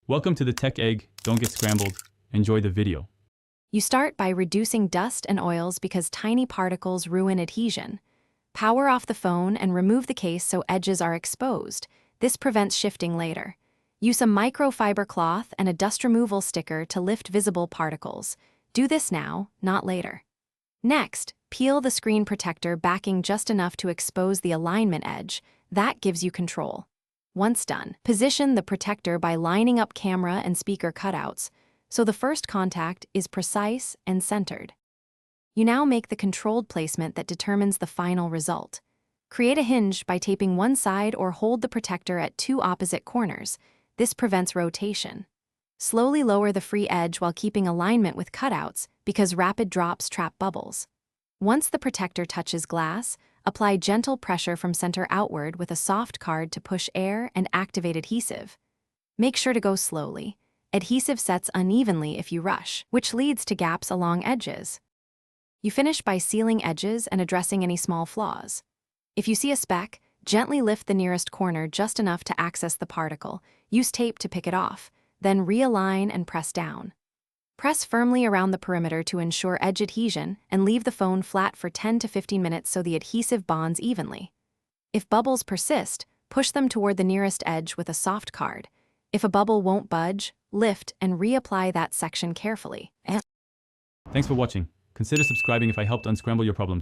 Welcome to the Tech Egg. Don't get scrambled. Enjoy the video. You start by reducing dust and oils because tiny particles ruin adhesion. Power off the phone and remove the case so edges are exposed. This prevents shifting later. Use a microfiber cloth and a dust removal sticker to lift visible particles. Do this now, not later. Next, peel the screen protector backing just enough to expose the alignment edge. That gives you control. Once done, position the protector by lining up camera and speaker cutouts, so the first contact is precise and centered. You now make the controlled placement that determines the final result. Create a hinge by taping one side or hold the protector at two opposite corners. This prevents rotation. Slowly lower the free edge while keeping alignment with cutouts because rapid drops trap bubbles. Once the protector touches glass, apply gentle pressure from center outward with a soft card to push air and activate adhesive. Make sure to go slowly. Adhesive sets unevenly if you rush, which leads to gaps along edges. You finish by sealing edges and addressing any small flaws. If you see a speck, gently lift the nearest corner just enough to access the particle. Use tape to pick it off, then realign and press down. Press firmly around the perimeter to ensure edge adhesion and leave the phone flat for 10 to 15 minutes so the adhesive bonds evenly. If bubbles persist, push them toward the nearest edge with a soft card. If a bubble won't budge, lift and reapply that section carefully. Thanks for watching. Consider subscribing if I helped unscramble your problems.